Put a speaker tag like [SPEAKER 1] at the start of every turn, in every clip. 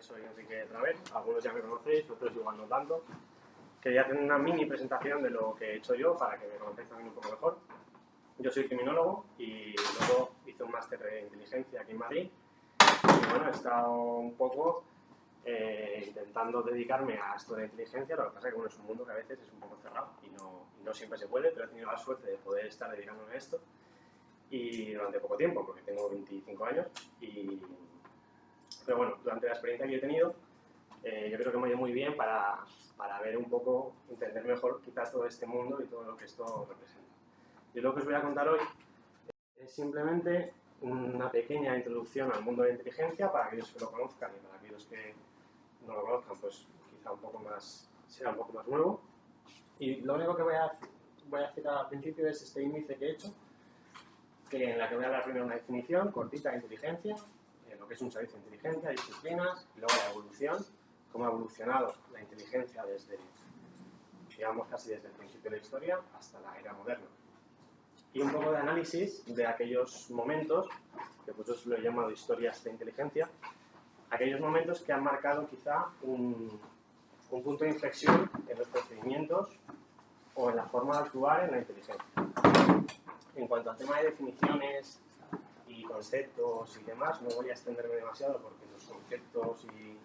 [SPEAKER 1] soy Enrique Traver, algunos ya me conocéis, otros igual no tanto. Quería hacer una mini presentación de lo que he hecho yo para que me conozcáis también un poco mejor. Yo soy criminólogo y luego hice un máster de inteligencia aquí en Madrid. Y bueno, he estado un poco intentando dedicarme a esto de inteligencia, lo que pasa es que bueno, es un mundo que a veces es un poco cerrado y no siempre se puede, pero he tenido la suerte de poder estar dedicándome a esto y durante poco tiempo, porque tengo 25 años. Pero bueno, durante la experiencia que he tenido, yo creo que me ha ido muy bien para ver un poco, entender mejor quizás todo este mundo y todo lo que esto representa. Yo lo que os voy a contar hoy es simplemente una pequeña introducción al mundo de la inteligencia para aquellos que lo conozcan y para aquellos que no lo conozcan, pues quizá sea un poco más nuevo. Y lo único que voy a hacer al principio es este índice que he hecho, en la que voy a hablar primero una definición cortita de inteligencia, lo que es un servicio de inteligencia, disciplinas, y luego la evolución, cómo ha evolucionado la inteligencia desde, digamos, casi desde el principio de la historia hasta la era moderna. Y un poco de análisis de aquellos momentos, que muchos lo he llamado historias de inteligencia, aquellos momentos que han marcado quizá un punto de inflexión en los procedimientos o en la forma de actuar en la inteligencia. En cuanto al tema de definiciones y conceptos y demás, no voy a extenderme demasiado porque los conceptos y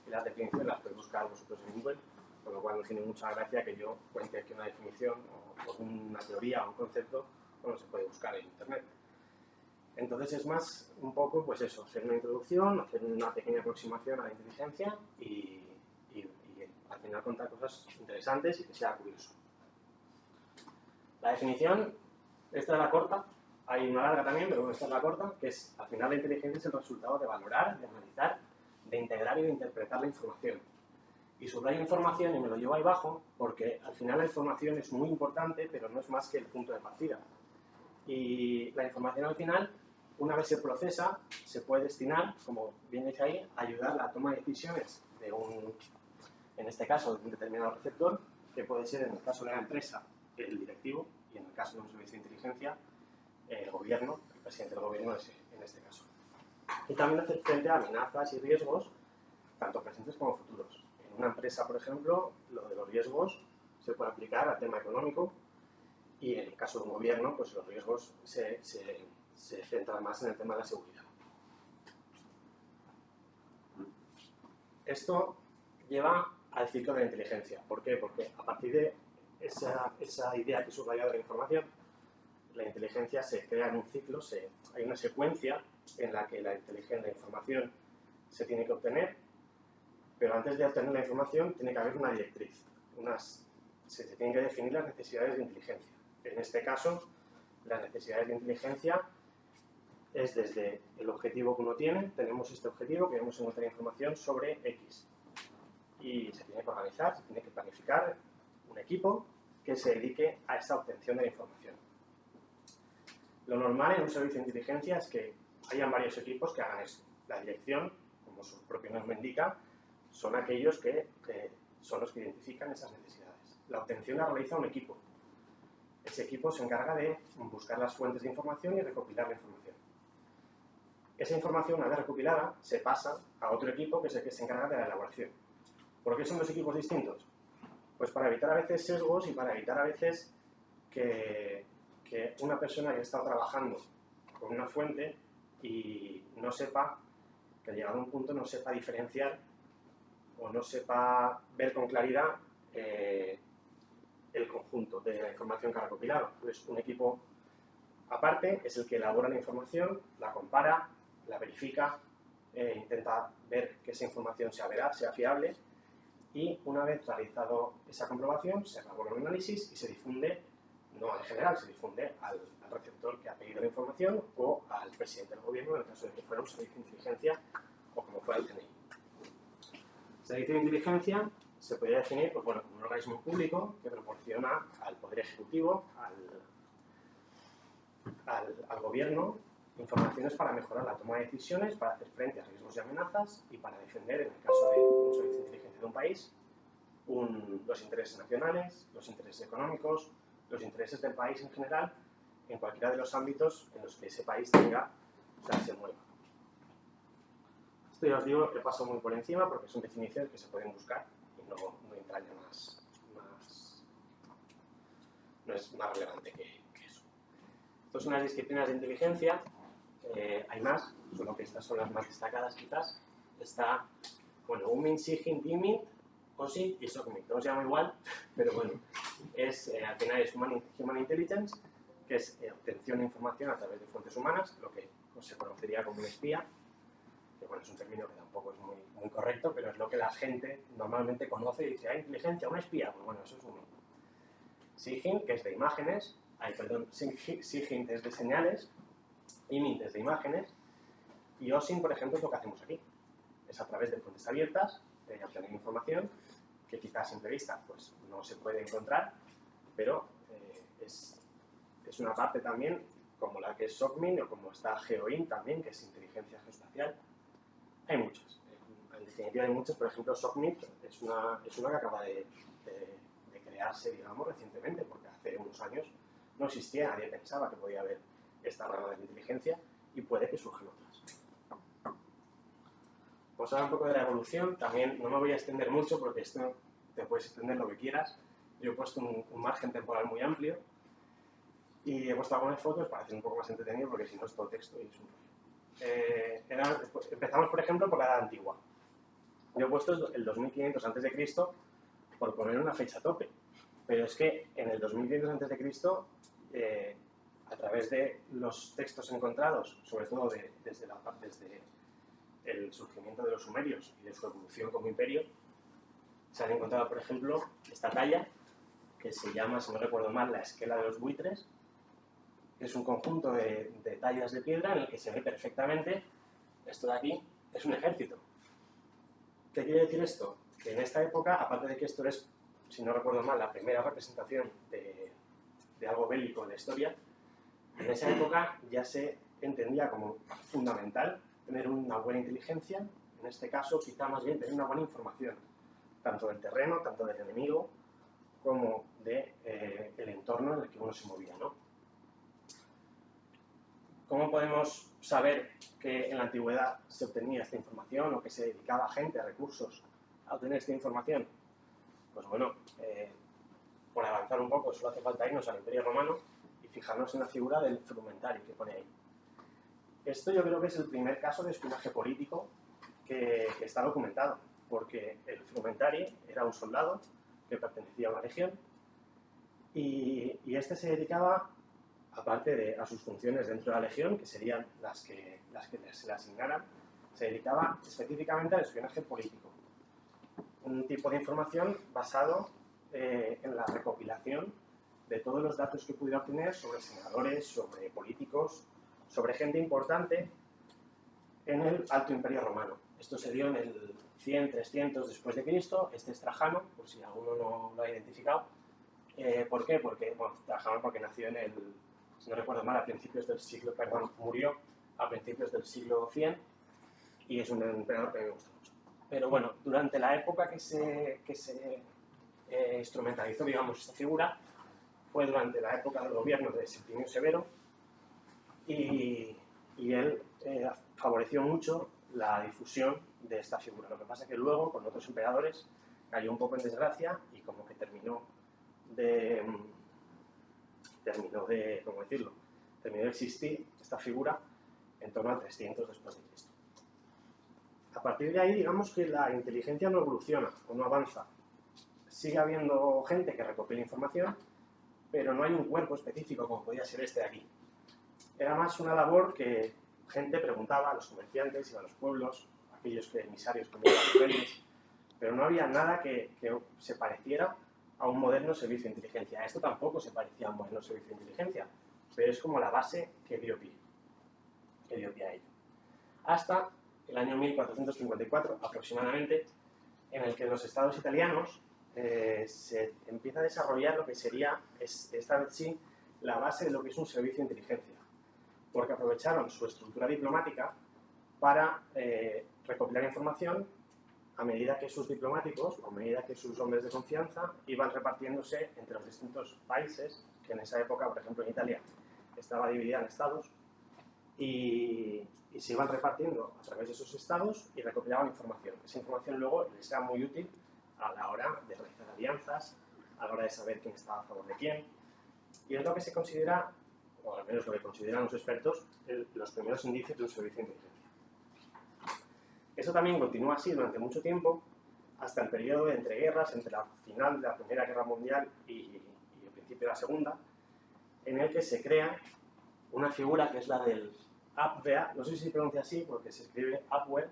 [SPEAKER 1] las definiciones las podéis buscar vosotros en Google, con lo cual no tiene mucha gracia que yo cuente aquí una definición o una teoría o un concepto, bueno, se puede buscar en Internet. Entonces es más un poco, pues eso, hacer una introducción, hacer una pequeña aproximación a la inteligencia y al final contar cosas interesantes y que sea curioso. La definición, esta es la corta, hay una larga también, pero bueno, esta es la corta, que es, al final la inteligencia es el resultado de valorar, de analizar, de integrar y de interpretar la información. Y subrayo información y me lo llevo ahí abajo porque al final la información es muy importante, pero no es más que el punto de partida. Y la información al final, una vez se procesa, se puede destinar, como bien dice ahí, a ayudar a la toma de decisiones de en este caso, de un determinado receptor, que puede ser, en el caso de la empresa, el directivo, y en el caso de un servicio de inteligencia, el gobierno, el presidente del gobierno en este caso. Y también hacer frente a amenazas y riesgos, tanto presentes como futuros. En una empresa, por ejemplo, lo de los riesgos se puede aplicar al tema económico y en el caso de un gobierno, pues los riesgos se centran más en el tema de la seguridad. Esto lleva al ciclo de la inteligencia. ¿Por qué? Porque a partir de esa idea que he subrayado de la información, la inteligencia se crea en un ciclo, hay una secuencia en la que la información se tiene que obtener, pero antes de obtener la información tiene que haber una directriz, se tienen que definir las necesidades de inteligencia. En este caso, las necesidades de inteligencia es desde el objetivo que uno tiene, tenemos este objetivo, queremos encontrar información sobre X. Y se tiene que organizar, se tiene que planificar un equipo que se dedique a esta obtención de la información. Lo normal en un servicio de inteligencia es que hayan varios equipos que hagan esto. La dirección, como su propio nombre indica, son aquellos que son los que identifican esas necesidades. La obtención la realiza un equipo. Ese equipo se encarga de buscar las fuentes de información y recopilar la información. Esa información, una vez recopilada, se pasa a otro equipo que es el que se encarga de la elaboración. ¿Por qué son dos equipos distintos? Pues para evitar a veces sesgos y para evitar a veces que una persona que ha estado trabajando con una fuente y no sepa, que llegado a un punto no sepa diferenciar o no sepa ver con claridad el conjunto de la información que ha recopilado. Pues un equipo aparte es el que elabora la información, la compara, la verifica, intenta ver que esa información sea veraz, sea fiable, y una vez realizado esa comprobación se elabora un análisis y se difunde, no en general, se difunde al receptor que ha pedido la información o al presidente del gobierno en el caso de que fuera un servicio de inteligencia o como fuera el CNI. El servicio de inteligencia se podría definir pues, bueno, como un organismo público que proporciona al Poder Ejecutivo, al gobierno, informaciones para mejorar la toma de decisiones, para hacer frente a riesgos y amenazas y para defender, en el caso de un servicio de inteligencia de un país, los intereses nacionales, los intereses económicos, los intereses del país en general, en cualquiera de los ámbitos en los que ese país se mueva. Esto ya os digo que paso muy por encima porque son definiciones que se pueden buscar y no entraña no es más relevante que eso. Estas son las disciplinas de inteligencia. Hay más, solo que estas son las más destacadas quizás. Está, bueno, UMINT, SIGINT, DIMINT, OSINT y SOCMINT. No se llama igual, pero bueno, al final es Human Intelligence, que es obtención de información a través de fuentes humanas, lo que se conocería como un espía, que bueno, es un término que tampoco es muy correcto, pero es lo que la gente normalmente conoce y dice, ¿hay inteligencia, un espía? Pues bueno, eso es un SIGINT, que es de imágenes, SIGINT es de señales, IMINT es de imágenes, y OSINT, por ejemplo, es lo que hacemos aquí. Es a través de fuentes abiertas, de obtener información, que quizás a simple vista pues, no se puede encontrar, pero es una parte también como la que es SOCMINT o como está GEOINT también, que es inteligencia geoespacial. Hay muchas. En definitiva hay muchas. Por ejemplo, SOCMINT es una que acaba de crearse, digamos, recientemente, porque hace unos años no existía, nadie pensaba que podía haber esta rama de la inteligencia y puede que surjan otras. Vamos a hablar un poco de la evolución. También no me voy a extender mucho porque esto te puedes extender lo que quieras. Yo he puesto un margen temporal muy amplio y he puesto algunas fotos para hacer un poco más entretenido porque si no es todo texto y es un rollo. Empezamos, por ejemplo, por la Edad Antigua. Yo he puesto el 2500 a.C. por poner una fecha tope, pero es que en el 2500 a.C., a través de los textos encontrados, sobre todo desde el surgimiento de los sumerios y de su evolución como imperio, se han encontrado, por ejemplo, esta talla que se llama, si no recuerdo mal, la esquela de los buitres, que es un conjunto de tallas de piedra en el que se ve perfectamente, esto de aquí es un ejército. ¿Qué quiere decir esto? Que en esta época, aparte de que esto es, si no recuerdo mal, la primera representación de algo bélico en la historia, en esa época ya se entendía como fundamental tener una buena inteligencia, en este caso quizá más bien tener una buena información, tanto del terreno, tanto del enemigo, como del entorno en el que uno se movía, ¿no? ¿Cómo podemos saber que en la antigüedad se obtenía esta información o que se dedicaba gente, recursos a obtener esta información? Pues bueno, por avanzar un poco, solo hace falta irnos al Imperio Romano y fijarnos en la figura del frumentario que pone ahí. Esto yo creo que es el primer caso de espionaje político que está documentado, porque el frumentario era un soldado que pertenecía a una legión y este se dedicaba, aparte a sus funciones dentro de la legión, que serían las que se le asignaran, se dedicaba específicamente al espionaje político. Un tipo de información basado en la recopilación de todos los datos que pudiera obtener sobre senadores, sobre políticos, sobre gente importante en el Alto Imperio Romano. Esto se dio en el 100-300 después de Cristo. Este es Trajano, por si alguno no lo ha identificado. ¿Por qué? Porque, bueno, Trajano porque nació en el, si no recuerdo mal, a principios del siglo, perdón, murió a principios del siglo 100 y es un emperador que me gusta mucho. Pero bueno, durante la época que se instrumentalizó, digamos, esta figura, fue durante la época del gobierno de Septimio Severo y él favoreció mucho la difusión de esta figura. Lo que pasa es que luego, con otros emperadores, cayó un poco en desgracia y como que terminó de existir esta figura en torno al 300 después de Cristo. A partir de ahí, digamos que la inteligencia no evoluciona o no avanza. Sigue habiendo gente que recopila información, pero no hay un cuerpo específico como podía ser este de aquí. Era más una labor que gente preguntaba a los comerciantes y a los pueblos, a aquellos emisarios como los rebeldes, pero no había nada que se pareciera a un moderno servicio de inteligencia. Esto tampoco se parecía a un moderno servicio de inteligencia, pero es como la base que dio pie a ello. Hasta el año 1454 aproximadamente, en el que en los estados italianos se empieza a desarrollar lo que sería, esta vez sí, la base de lo que es un servicio de inteligencia, porque aprovecharon su estructura diplomática para recopilar información a medida que sus diplomáticos, o a medida que sus hombres de confianza iban repartiéndose entre los distintos países, que en esa época, por ejemplo en Italia, estaba dividida en estados, y se iban repartiendo a través de esos estados y recopilaban información. Esa información luego les era muy útil a la hora de realizar alianzas, a la hora de saber quién estaba a favor de quién. Y es lo que se considera, o al menos lo que consideran los expertos, los primeros indicios de un servicio de inteligencia. Eso también continúa así durante mucho tiempo, hasta el periodo de entreguerras, entre la final de la Primera Guerra Mundial y el principio de la Segunda, en el que se crea una figura que es la del Abwehr. No sé si se pronuncia así porque se escribe Abwehr,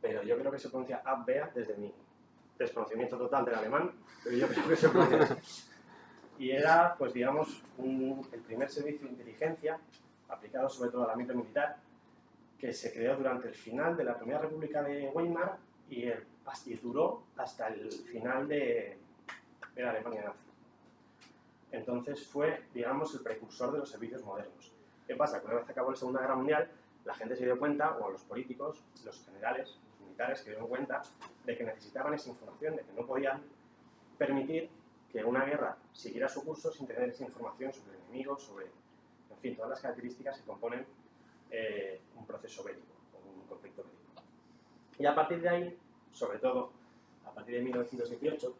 [SPEAKER 1] pero yo creo que se pronuncia Abwehr desde mi desconocimiento total del alemán, pero yo creo que se pronuncia así. Y era, pues digamos, el primer servicio de inteligencia aplicado sobre todo al ámbito militar, que se creó durante el final de la Primera República de Weimar y duró hasta el final de la Alemania nazi. Entonces fue, digamos, el precursor de los servicios modernos. ¿Qué pasa? Que una vez acabó la Segunda Guerra Mundial, la gente se dio cuenta, o los políticos, los generales, los militares, se dieron cuenta de que necesitaban esa información, de que no podían permitir que una guerra siguiera su curso sin tener esa información sobre enemigos, sobre, en fin, todas las características que componen un proceso bélico, o un conflicto bélico. Y a partir de ahí, sobre todo, a partir de 1918,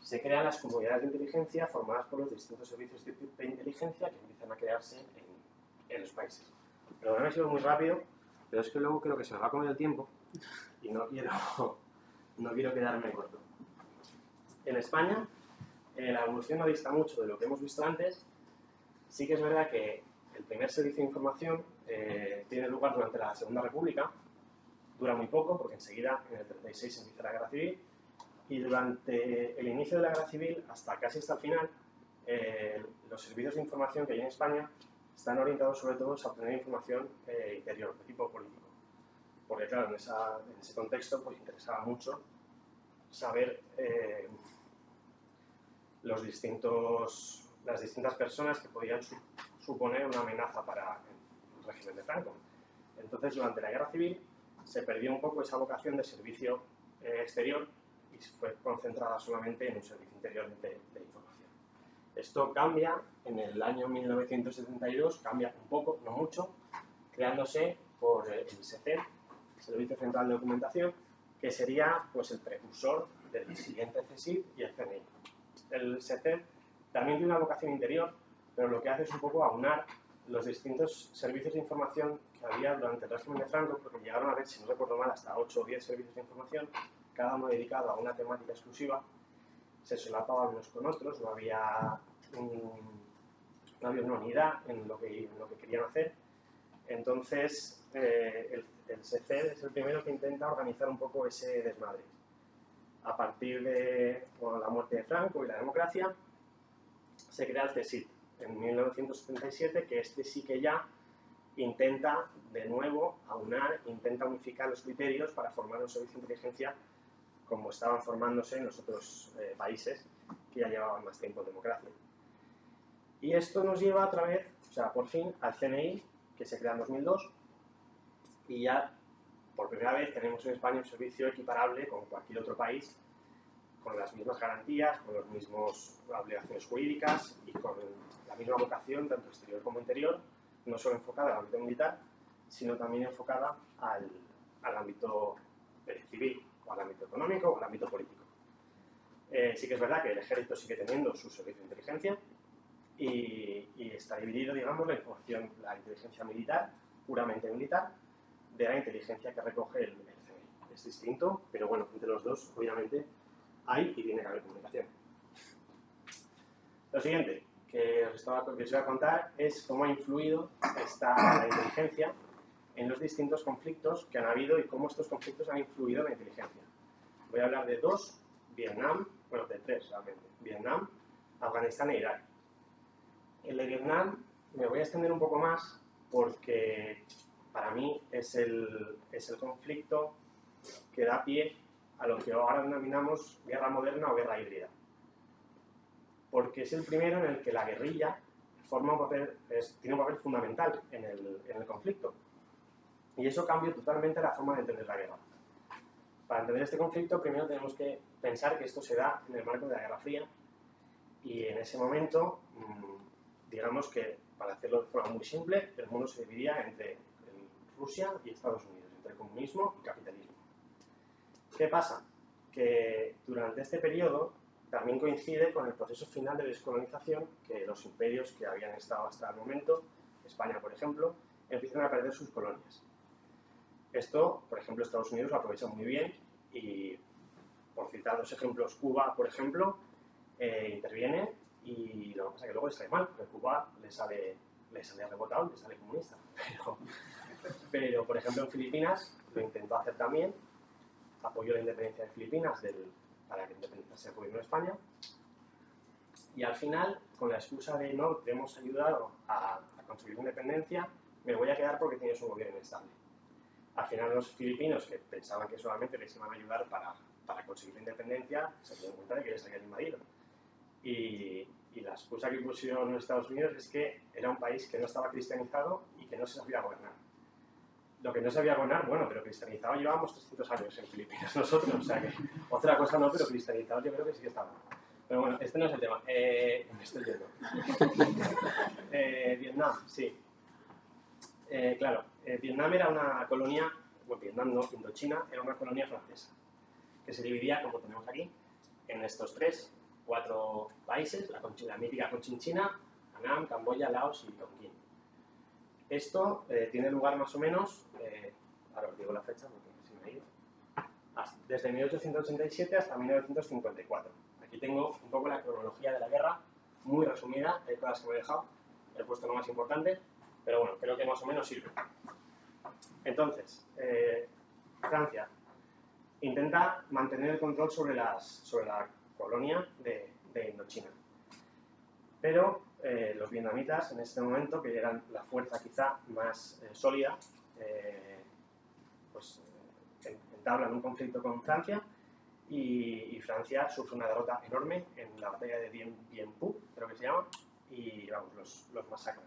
[SPEAKER 1] se crean las comunidades de inteligencia formadas por los distintos servicios de inteligencia que empiezan a crearse en los países. Pero me ha sido muy rápido, pero es que luego creo que se me va a comer el tiempo y no quiero quedarme corto. En España, la evolución no dista mucho de lo que hemos visto antes. Sí que es verdad que el primer servicio de información tiene lugar durante la Segunda República, dura muy poco porque enseguida, en el 36, empieza la Guerra Civil, y durante el inicio de la Guerra Civil, casi hasta el final, los servicios de información que hay en España están orientados sobre todo a obtener información interior, de tipo político. Porque claro, en ese contexto pues interesaba mucho saber las distintas personas que podían suponer una amenaza para el régimen de Franco. Entonces, durante la Guerra Civil se perdió un poco esa vocación de servicio exterior y fue concentrada solamente en un servicio interior de información. Esto cambia en el año 1972, cambia un poco, no mucho, creándose por el SECED, Servicio Central de Documentación, que sería pues, el precursor del siguiente CSIC y el CNI. El SECED también tiene una vocación interior, pero lo que hace es un poco aunar los distintos servicios de información que había durante el régimen de Franco, porque llegaron a haber, si no recuerdo mal, hasta 8 o 10 servicios de información, cada uno dedicado a una temática exclusiva, se solapaban unos con otros, no había una unidad en lo que querían hacer. Entonces, el SECED es el primero que intenta organizar un poco ese desmadre. A partir de la muerte de Franco y la democracia, se crea el CSIC en 1977, que sí que ya intenta de nuevo aunar, intenta unificar los criterios para formar un servicio de inteligencia como estaban formándose en los otros países que ya llevaban más tiempo en democracia. Y esto nos lleva otra vez, o sea, por fin, al CNI, que se crea en 2002, y ya por primera vez tenemos en España un servicio equiparable con cualquier otro país, con las mismas garantías, con las mismas obligaciones jurídicas y con la misma vocación, tanto exterior como interior, no solo enfocada al ámbito militar, sino también enfocada al ámbito civil, o al ámbito económico, o al ámbito político. Sí que es verdad que el ejército sigue teniendo su servicio de inteligencia y está dividido, digamos, la inteligencia militar, puramente militar, de la inteligencia que recoge el CNI. Es distinto, pero bueno, entre los dos, obviamente, hay y tiene que haber comunicación. Lo siguiente que os voy a contar es cómo ha influido la inteligencia en los distintos conflictos que han habido y cómo estos conflictos han influido en la inteligencia. Voy a hablar de dos, Vietnam, bueno, de tres realmente, Vietnam, Afganistán e Irak. El de Vietnam me voy a extender un poco más porque para mí es el conflicto que da pie a lo que ahora denominamos guerra moderna o guerra híbrida. Porque es el primero en el que la guerrilla tiene un papel fundamental en el conflicto. Y eso cambia totalmente la forma de entender la guerra. Para entender este conflicto, primero tenemos que pensar que esto se da en el marco de la Guerra Fría y en ese momento, digamos que para hacerlo de forma muy simple, el mundo se dividía entre Rusia y Estados Unidos, entre comunismo y capitalismo. ¿Qué pasa? Que durante este periodo también coincide con el proceso final de descolonización, que los imperios que habían estado hasta el momento, España por ejemplo, empiezan a perder sus colonias. Esto, por ejemplo, Estados Unidos lo aprovecha muy bien y, por citar dos ejemplos, Cuba, por ejemplo, interviene y lo que pasa es que luego le sale mal, porque Cuba le sale rebotado, le sale comunista. Pero, por ejemplo, en Filipinas lo intentó hacer también, apoyó la independencia de Filipinas para que independizase el gobierno de España, y al final, con la excusa de no, te hemos ayudado a conseguir independencia, me voy a quedar porque tienes un gobierno inestable. Al final los filipinos, que pensaban que solamente les iban a ayudar para conseguir la independencia, se dieron cuenta de que les habían invadido. Y la excusa que pusieron los Estados Unidos es que era un país que no estaba cristianizado y que no se sabía gobernar. Lo que no sabía gobernar, bueno, pero cristianizado llevábamos 300 años en Filipinas nosotros, o sea que otra cosa no, pero cristianizado yo creo que sí que estaba. Pero bueno, este no es el tema. Me estoy yendo. Vietnam, sí. Claro, Vietnam era una colonia, bueno, Vietnam no, Indochina era una colonia francesa, que se dividía, como tenemos aquí, en estos 4 países, la mítica Cochinchina, Annam, Camboya, Laos y Tonkin. Esto tiene lugar más o menos, ahora os digo la fecha porque se me ha ido, desde 1887 hasta 1954. Aquí tengo un poco la cronología de la guerra, muy resumida, hay cosas que me he dejado, he puesto lo más importante, pero bueno, creo que más o menos sirve. Entonces, Francia intenta mantener el control sobre la colonia de Indochina. Pero los vietnamitas, en este momento, que eran la fuerza quizá más sólida, pues entablan un conflicto con Francia y Francia sufre una derrota enorme en la batalla de Dien Phu, creo que se llama, y vamos, los masacran.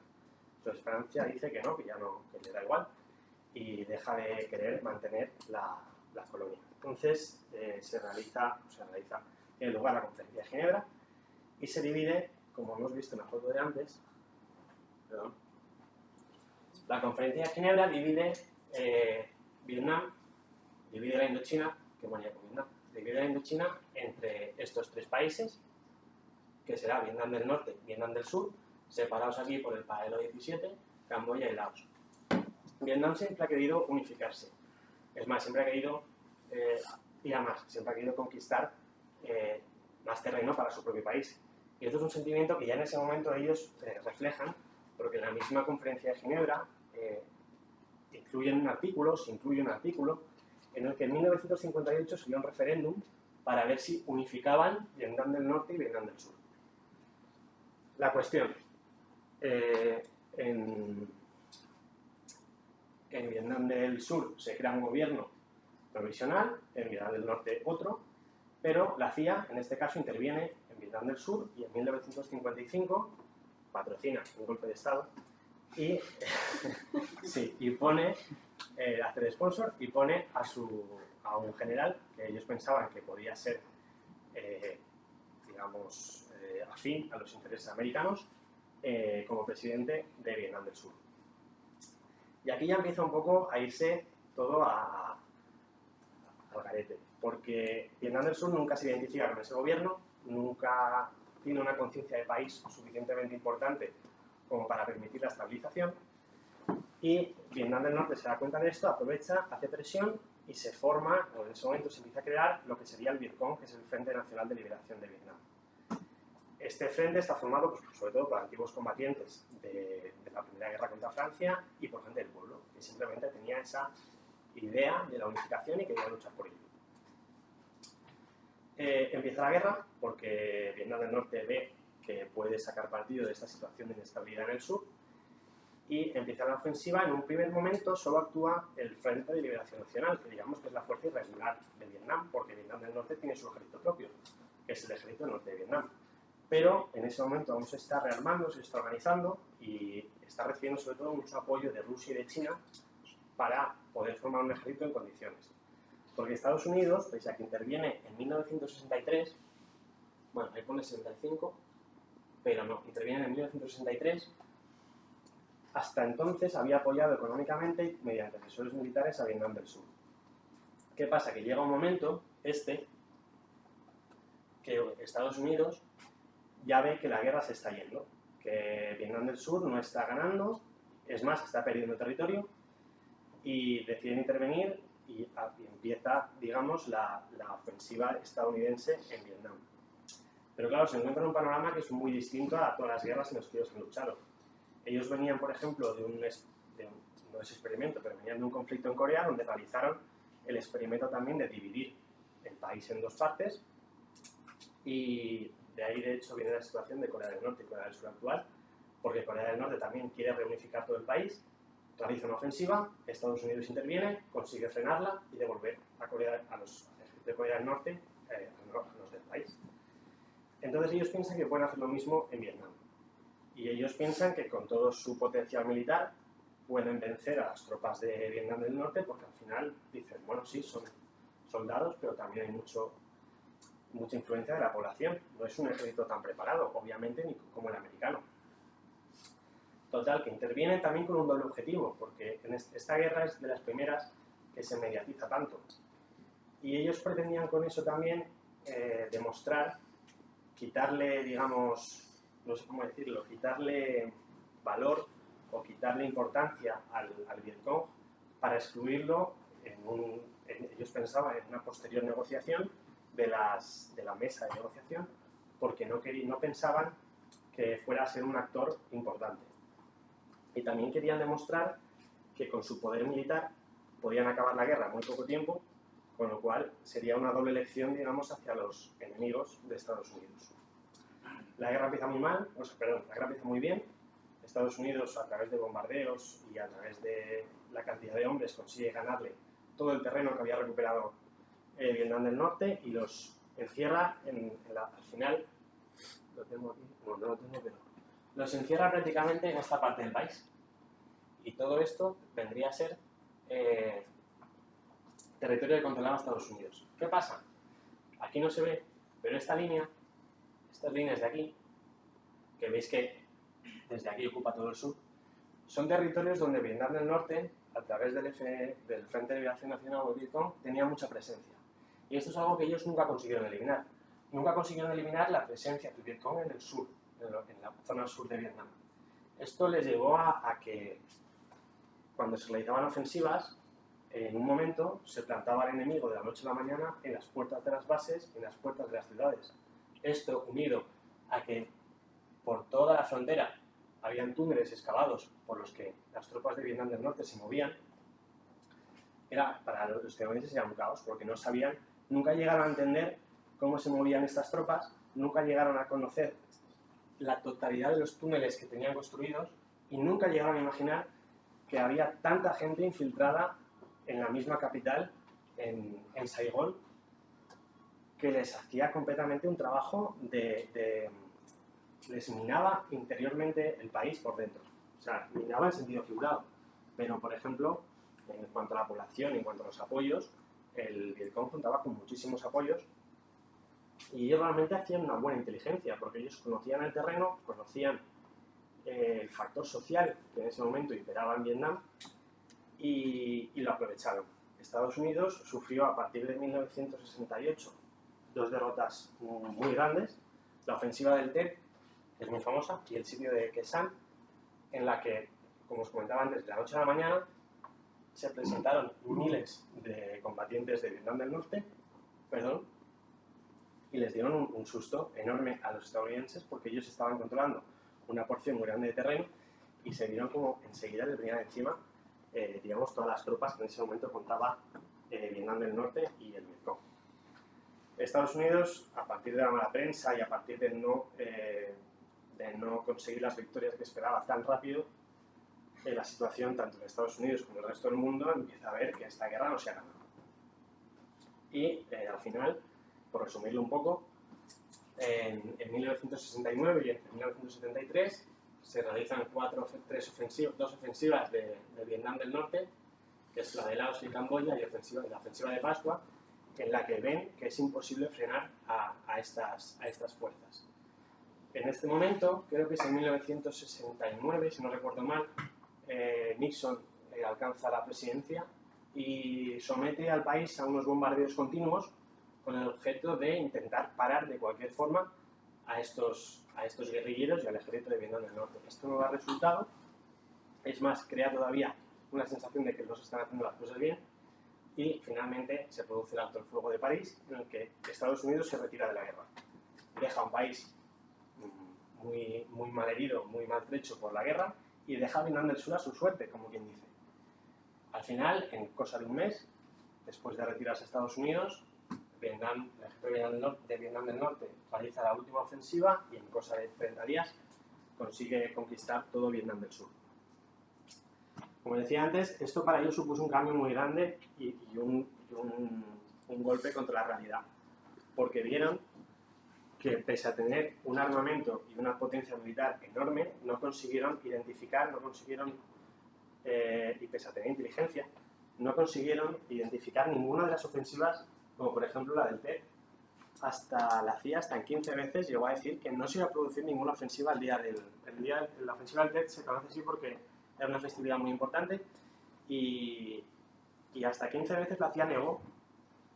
[SPEAKER 1] Entonces Francia dice que no, que ya no, que le da igual y deja de querer mantener la colonia. Entonces se realiza en lugar la Conferencia de Ginebra y se divide, como hemos visto en la foto de antes, perdón, la Conferencia de Ginebra divide Vietnam, divide la Indochina, que ponía con Vietnam, divide la Indochina entre estos 3 países, que será Vietnam del Norte y Vietnam del Sur, separados aquí por el paralelo 17, Camboya y Laos. Vietnam siempre ha querido unificarse. Es más, siempre ha querido ir a más, siempre ha querido conquistar más terreno para su propio país. Y esto es un sentimiento que ya en ese momento ellos reflejan, porque en la misma Conferencia de Ginebra se incluye un artículo en el que en 1958 se dio un referéndum para ver si unificaban Vietnam del Norte y Vietnam del Sur. La cuestión, en Vietnam del Sur se crea un gobierno provisional, en Vietnam del Norte otro, pero la CIA en este caso interviene en Vietnam del Sur y en 1955 patrocina un golpe de Estado y, sí, y pone, hace de sponsor y pone a un general que ellos pensaban que podía ser, digamos, afín a los intereses americanos como presidente de Vietnam del Sur. Y aquí ya empieza un poco a irse todo al garete, porque Vietnam del Sur nunca se identifica con ese gobierno, nunca tiene una conciencia de país suficientemente importante como para permitir la estabilización, y Vietnam del Norte se da cuenta de esto, aprovecha, hace presión y se forma, o en ese momento se empieza a crear lo que sería el Vietcong, que es el Frente Nacional de Liberación de Vietnam. Este frente está formado pues, sobre todo por antiguos combatientes de la Primera Guerra contra Francia y por gente del pueblo, que simplemente tenía esa idea de la unificación y quería luchar por ello. Empieza la guerra porque Vietnam del Norte ve que puede sacar partido de esta situación de inestabilidad en el sur y empieza la ofensiva. En un primer momento solo actúa el Frente de Liberación Nacional, que digamos que es la fuerza irregular de Vietnam, porque Vietnam del Norte tiene su ejército propio, que es el ejército del norte de Vietnam. Pero en ese momento aún se está rearmando, se está organizando y está recibiendo sobre todo mucho apoyo de Rusia y de China para poder formar un ejército en condiciones. Porque Estados Unidos, pese a que interviene en 1963, bueno, ahí pone 65, pero no, interviene en 1963 hasta entonces había apoyado económicamente mediante asesores militares a Vietnam del Sur. ¿Qué pasa? Que llega un momento, que Estados Unidos ya ve que la guerra se está yendo, que Vietnam del Sur no está ganando, es más, está perdiendo territorio, y deciden intervenir y empieza, digamos, la ofensiva estadounidense en Vietnam. Pero claro, se encuentra un panorama que es muy distinto a todas las guerras en las que ellos han luchado. Ellos venían, por ejemplo, no es experimento, pero venían de un conflicto en Corea donde realizaron el experimento también de dividir el país en dos partes, y de ahí, de hecho, viene la situación de Corea del Norte y Corea del Sur actual, porque Corea del Norte también quiere reunificar todo el país, realiza una ofensiva, Estados Unidos interviene, consigue frenarla y devolver a los ejércitos de Corea del Norte a los del país. Entonces ellos piensan que pueden hacer lo mismo en Vietnam. Y ellos piensan que con todo su potencial militar pueden vencer a las tropas de Vietnam del Norte, porque al final dicen, bueno, sí, son soldados, pero también hay mucha influencia de la población. No es un ejército tan preparado, obviamente, ni como el americano. Total, que intervienen también con un doble objetivo, porque en esta guerra es de las primeras que se mediatiza tanto. Y ellos pretendían con eso también demostrar, quitarle, digamos, no sé cómo decirlo, quitarle valor o quitarle importancia al Vietcong para excluirlo ellos pensaban en una posterior negociación de la mesa de negociación, porque no pensaban que fuera a ser un actor importante. Y también querían demostrar que con su poder militar podían acabar la guerra en muy poco tiempo, con lo cual sería una doble lección, digamos, hacia los enemigos de Estados Unidos. La guerra empieza muy mal, la guerra empieza muy bien. Estados Unidos, a través de bombardeos y a través de la cantidad de hombres, consigue ganarle todo el terreno que había recuperado Vietnam del Norte y los encierra al final, lo tengo aquí, no lo tengo, pero los encierra prácticamente en esta parte del país. Y todo esto vendría a ser territorio que controlaba Estados Unidos. ¿Qué pasa? Aquí no se ve, pero estas líneas de aquí, que veis que desde aquí ocupa todo el sur, son territorios donde Vietnam del Norte, a través del Frente de Liberación Nacional o Vietcong, tenía mucha presencia. Y esto es algo que ellos nunca consiguieron eliminar. Nunca consiguieron eliminar la presencia del Vietcong en el sur, en la zona sur de Vietnam. Esto les llevó a que, cuando se realizaban ofensivas, en un momento se plantaba el enemigo de la noche a la mañana en las puertas de las bases, en las puertas de las ciudades. Esto, unido a que por toda la frontera habían túneles excavados por los que las tropas de Vietnam del Norte se movían, para los estadounidenses era un caos, porque no sabían, nunca llegaron a entender cómo se movían estas tropas, nunca llegaron a conocer la totalidad de los túneles que tenían construidos y nunca llegaron a imaginar que había tanta gente infiltrada en la misma capital, en Saigón, que les hacía completamente un trabajo les minaba interiormente el país por dentro. O sea, minaba en sentido figurado. Pero, por ejemplo, en cuanto a la población, en cuanto a los apoyos, el Vietcong contaba con muchísimos apoyos y ellos realmente hacían una buena inteligencia, porque ellos conocían el terreno, conocían el factor social que en ese momento imperaba en Vietnam y lo aprovecharon. Estados Unidos sufrió a partir de 1968 dos derrotas muy grandes, la ofensiva del Tet, que es muy famosa, y el sitio de Khe Sanh, en la que, como os comentaba antes, de la noche a la mañana se presentaron miles de combatientes de Vietnam del Norte, y les dieron un susto enorme a los estadounidenses, porque ellos estaban controlando una porción muy grande de terreno y se vieron como enseguida les venían encima, digamos, todas las tropas que en ese momento contaba Vietnam del Norte y el Vietcong. Estados Unidos, a partir de la mala prensa y a partir de no conseguir las victorias que esperaba tan rápido, la situación, tanto en Estados Unidos como en el resto del mundo, empieza a ver que esta guerra no se ha ganado. Y al final, por resumirlo un poco, en 1969 y en 1973 se realizan dos ofensivas de Vietnam del Norte, que es la de Laos y Camboya, y la ofensiva de Pascua, en la que ven que es imposible frenar a estas fuerzas. En este momento, creo que es en 1969, si no recuerdo mal, Nixon alcanza la presidencia y somete al país a unos bombardeos continuos con el objeto de intentar parar de cualquier forma a estos guerrilleros y al ejército de Vietnam del Norte. Esto no da resultado, es más, crea todavía una sensación de que no se están haciendo las cosas bien y finalmente se produce el alto el fuego de París, en el que Estados Unidos se retira de la guerra. Deja a un país muy malherido, muy maltrecho por la guerra y deja a Vietnam del Sur a su suerte, como quien dice. Al final, en cosa de un mes, después de retirarse a Estados Unidos, el ejército de Vietnam del Norte realiza la última ofensiva y en cosa de 30 días consigue conquistar todo Vietnam del Sur. Como decía antes, esto para ellos supuso un cambio muy grande y un golpe contra la realidad, porque vieron que pese a tener un armamento y una potencia militar enorme, no consiguieron identificar, y pese a tener inteligencia, no consiguieron identificar ninguna de las ofensivas, como por ejemplo la del Tet. La CIA hasta en 15 veces llegó a decir que no se iba a producir ninguna ofensiva la ofensiva del Tet se conoce así porque era una festividad muy importante y hasta 15 veces la CIA negó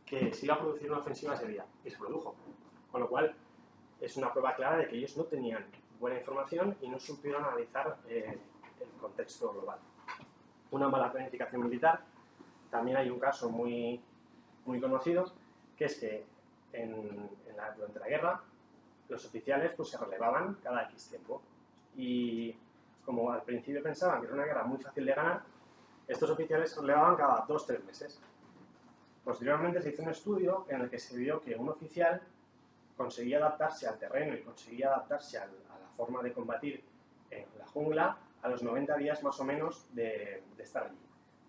[SPEAKER 1] que se iba a producir una ofensiva ese día y se produjo. Con lo cual es una prueba clara de que ellos no tenían buena información y no supieron analizar el contexto global. Una mala planificación militar. También hay un caso muy conocido, que es que durante la guerra los oficiales pues, se relevaban cada X tiempo. Y como al principio pensaban que era una guerra muy fácil de ganar, estos oficiales se relevaban cada 2-3 meses. Posteriormente se hizo un estudio en el que se vio que un oficial conseguía adaptarse al terreno y conseguía adaptarse a la forma de combatir en la jungla a los 90 días más o menos de estar allí.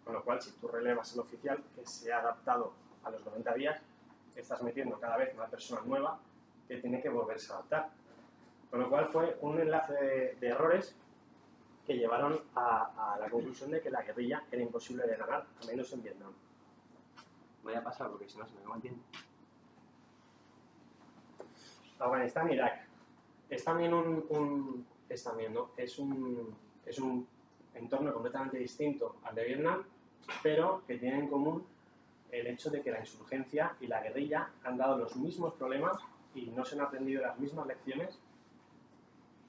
[SPEAKER 1] Con lo cual, si tú relevas al oficial que se ha adaptado a los 90 días, estás metiendo cada vez una persona nueva que tiene que volverse a adaptar. Con lo cual fue un enlace de errores que llevaron a la conclusión de que la guerrilla era imposible de ganar, al menos en Vietnam. Voy a pasar porque si no se me va el tiempo. Afganistán e Irak. Es también un entorno completamente distinto al de Vietnam, pero que tiene en común el hecho de que la insurgencia y la guerrilla han dado los mismos problemas y no se han aprendido las mismas lecciones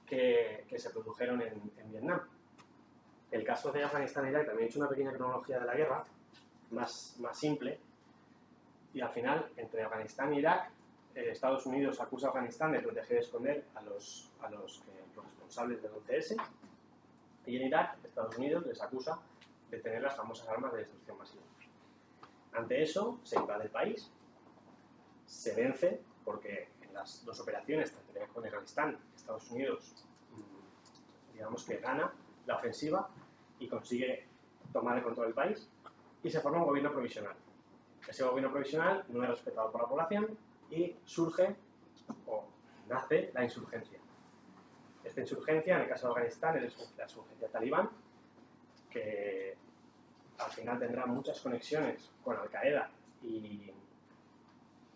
[SPEAKER 1] que se produjeron en Vietnam. El caso de Afganistán e Irak, también he hecho una pequeña cronología de la guerra, más simple, y al final, entre Afganistán e Irak, Estados Unidos acusa a Afganistán de proteger y esconder a los responsables del 11S, y en Irak, Estados Unidos les acusa de tener las famosas armas de destrucción masiva. Ante eso, se invade el país, se vence, porque en las dos operaciones, tanto en Irak como en Afganistán, Estados Unidos, digamos que gana la ofensiva y consigue tomar el control del país, y se forma un gobierno provisional. Ese gobierno provisional no es respetado por la población y surge o nace la insurgencia. Esta insurgencia, en el caso de Afganistán, es la insurgencia talibán, que al final tendrá muchas conexiones con Al-Qaeda y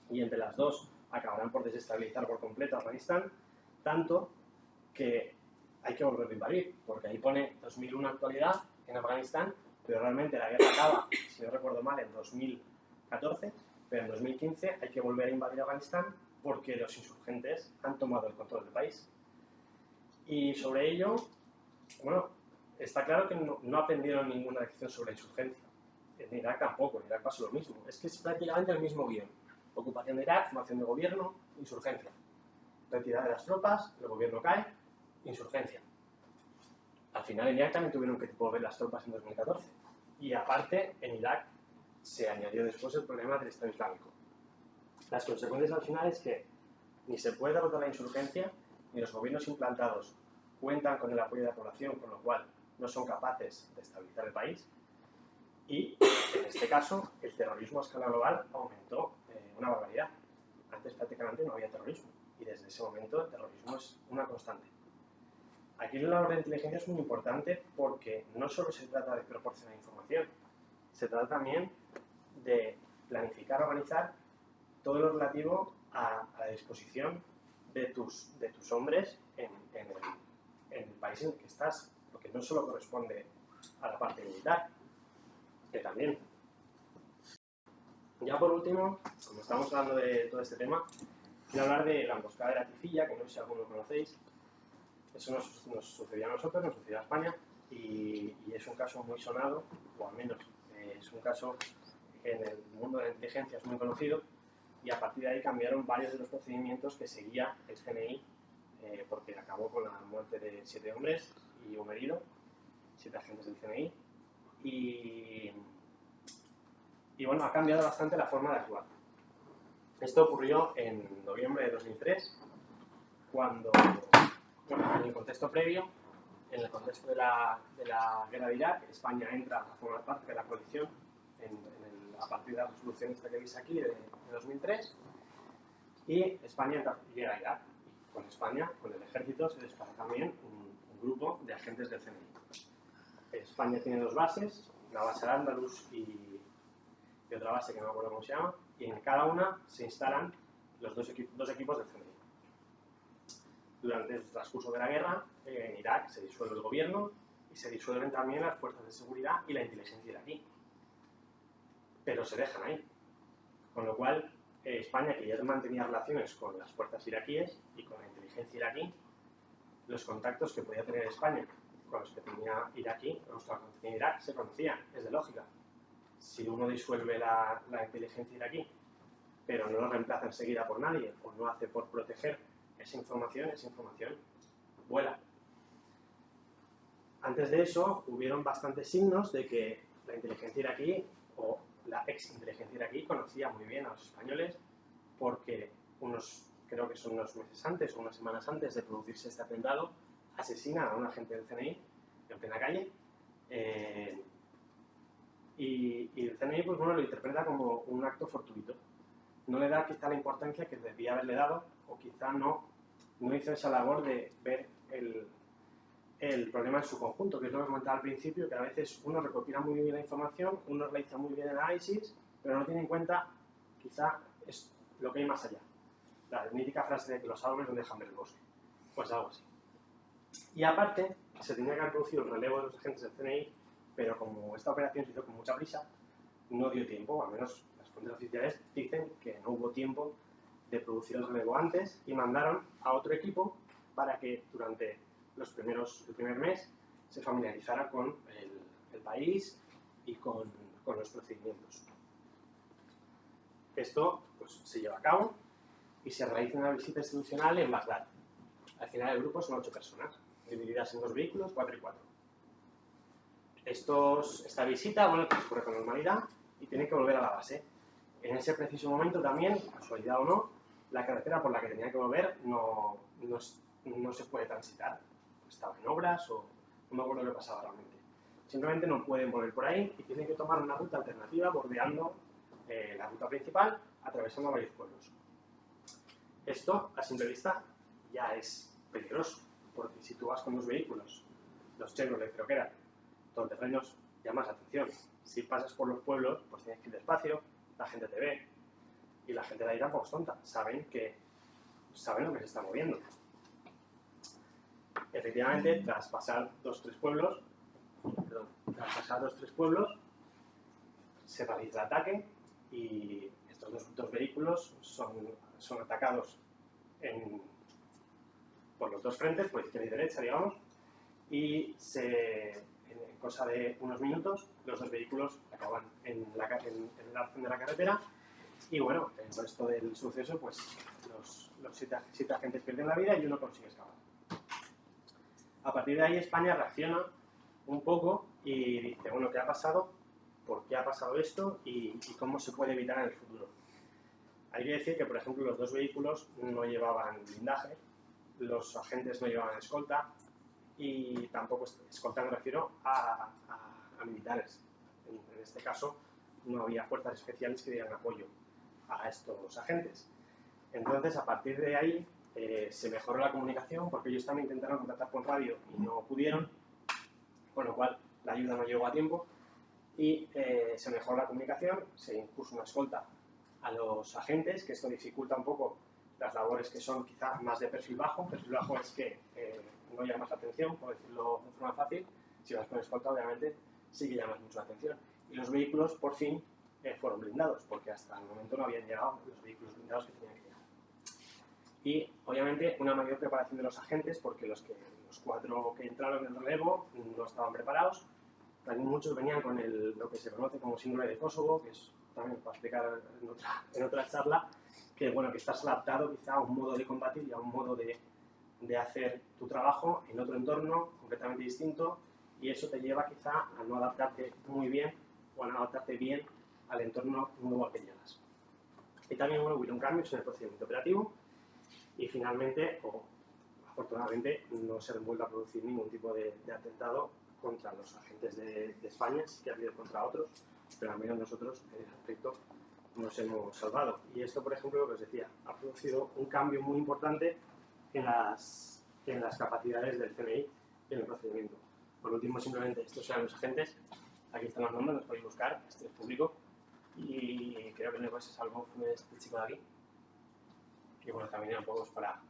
[SPEAKER 1] entre las dos acabarán por desestabilizar por completo Afganistán, tanto que hay que volver a invadir, porque ahí pone 2001 actualidad en Afganistán, pero realmente la guerra acaba, si no recuerdo mal, en 2014, pero en 2015 hay que volver a invadir Afganistán porque los insurgentes han tomado el control del país. Y sobre ello, bueno, está claro que no aprendieron ninguna lección sobre la insurgencia. En Irak tampoco, en Irak pasó lo mismo. Es que es prácticamente el mismo guión. Ocupación de Irak, formación de gobierno, insurgencia. Retirada de las tropas, el gobierno cae, insurgencia. Al final en Irak también tuvieron que volver las tropas en 2014. Y aparte, en Irak se añadió después el problema del Estado Islámico. Las consecuencias al final es que ni se puede derrotar la insurgencia, ni los gobiernos implantados cuentan con el apoyo de la población, con lo cual no son capaces de estabilizar el país. Y en este caso, el terrorismo a escala global aumentó una barbaridad. Antes prácticamente no había terrorismo y desde ese momento el terrorismo es una constante. Aquí la labor de inteligencia es muy importante porque no solo se trata de proporcionar información, se trata también de planificar, organizar todo lo relativo a la disposición de tus hombres en el país en el que estás, porque no solo corresponde la parte militar, que también. Ya por último, como estamos hablando de todo este tema, quiero hablar de la emboscada de la Trifilla, que no sé si alguno lo conocéis. Eso nos sucedió a nosotros, nos sucedió a España, y es un caso muy sonado, o al menos es un caso que en el mundo de la inteligencia es muy conocido, y a partir de ahí cambiaron varios de los procedimientos que seguía el CNI, porque acabó con la muerte de 7 hombres y un herido, 7 agentes del CNI, y bueno, ha cambiado bastante la forma de actuar. Esto ocurrió en noviembre de 2003, cuando, bueno, en el contexto previo, en el contexto de la guerra de Irak, España entra a formar parte de la coalición a partir de la resolución esta que veis aquí de 2003, y España llega a Irak. Y con España, con el ejército, se desplaza también un grupo de agentes del CNI. España tiene 2 bases, una base de Al-Ándalus y otra base que no me acuerdo cómo se llama, y en cada una se instalan los dos equipos del CNI. Durante el transcurso de la guerra, en Irak se disuelve el gobierno y se disuelven también las fuerzas de seguridad y la inteligencia iraquí. Pero se dejan ahí. Con lo cual, España, que ya mantenía relaciones con las fuerzas iraquíes y con la inteligencia iraquí, los contactos que podía tener España con los que tenía Irak se conocían, es de lógica. Si uno disuelve la inteligencia iraquí, pero no lo reemplaza enseguida por nadie, o no hace por proteger esa información vuela. Antes de eso, hubieron bastantes signos de que la inteligencia iraquí, o la ex-inteligencia iraquí, conocía muy bien a los españoles, porque creo que son unos meses antes o unas semanas antes de producirse este atentado, asesinan a un agente del CNI en plena calle, y el CNI pues, bueno, lo interpreta como un acto fortuito. No le da quizá la importancia que debía haberle dado, o quizá no hizo esa labor de ver el problema en su conjunto, que es lo que comentaba al principio, que a veces uno recopila muy bien la información, uno realiza muy bien el análisis, pero no tiene en cuenta quizá es lo que hay más allá. La mítica frase de que los árboles no dejan ver el bosque. Pues algo así. Y aparte, se tenía que haber producido el relevo de los agentes del CNI, pero como esta operación se hizo con mucha prisa, no dio tiempo, o al menos las fuentes oficiales dicen que no hubo tiempo de producir el relevo antes, y mandaron a otro equipo para que durante el primer mes se familiarizara con el país y con los procedimientos. Esto pues, se lleva a cabo y se realiza una visita institucional en Bagdad. Al final el grupo son 8 personas, divididas en 2 vehículos, 4 y 4. Esta visita, bueno, transcurre con normalidad y tienen que volver a la base. En ese preciso momento también, casualidad o no, la carretera por la que tenía que volver no se puede transitar. Estaba en obras o no me acuerdo qué pasaba realmente. Simplemente no pueden volver por ahí y tienen que tomar una ruta alternativa bordeando la ruta principal, atravesando varios pueblos. Esto, a simple vista, ya es peligroso, porque si tú vas con 2 vehículos, los Chevrolet creo que eran, todoterrenos, llamas la atención. Si pasas por los pueblos, pues tienes que ir despacio, la gente te ve, y la gente de ahí tampoco es tonta, saben lo que se está moviendo. Efectivamente, tras pasar 2-3 pueblos, se realiza el ataque y estos dos vehículos son atacados por los 2 frentes, por izquierda y derecha, digamos, y en cosa de unos minutos los 2 vehículos acaban en el arcén de la carretera, y bueno, el resto del suceso, pues los 7 agentes pierden la vida y uno consigue escapar. A partir de ahí España reacciona un poco y dice, bueno, ¿qué ha pasado? ¿Por qué ha pasado esto? ¿Y cómo se puede evitar en el futuro? Hay que decir que, por ejemplo, los 2 vehículos no llevaban blindaje, los agentes no llevaban escolta, y tampoco escolta me refiero a militares. En este caso, no había fuerzas especiales que dieran apoyo a estos agentes. Entonces, a partir de ahí, se mejoró la comunicación, porque ellos también intentaron contactar con radio y no pudieron, con lo cual la ayuda no llegó a tiempo, y se mejoró la comunicación, se impuso una escolta a los agentes, que esto dificulta un poco las labores que son quizá más de perfil bajo. Perfil bajo es que no llamas la atención, por decirlo de forma fácil, Si vas con escolta, obviamente, sí que llamas mucho la atención. Y los vehículos, por fin, fueron blindados, porque hasta el momento no habían llegado los vehículos blindados que tenían que llegar. Y, obviamente, una mayor preparación de los agentes, porque los 4 que entraron en relevo no estaban preparados. También muchos venían con lo que se conoce como síndrome de Kosovo, que es también para explicar en otra charla, que bueno, que estás adaptado quizá a un modo de combatir y a un modo de hacer tu trabajo en otro entorno completamente distinto, y eso te lleva quizá a no adaptarte muy bien o a no adaptarte bien al entorno nuevo al que llegas. Y también bueno, hubo un cambio en el procedimiento operativo y finalmente, o afortunadamente, no se vuelve a producir ningún tipo de atentado contra los agentes de España. Sí que ha habido contra otros, pero al menos nosotros en ese aspecto nos hemos salvado. Y esto, por ejemplo, lo que os decía, ha producido un cambio muy importante en las capacidades del CNI en el procedimiento. Por último, simplemente, estos eran los agentes. Aquí están los nombres, los podéis buscar, este es público. Y creo que el negocio se salvó fue este chico de aquí. Y bueno, también eran pocos para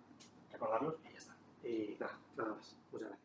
[SPEAKER 1] recordarlos y ya está. Y nada más. Muchas gracias.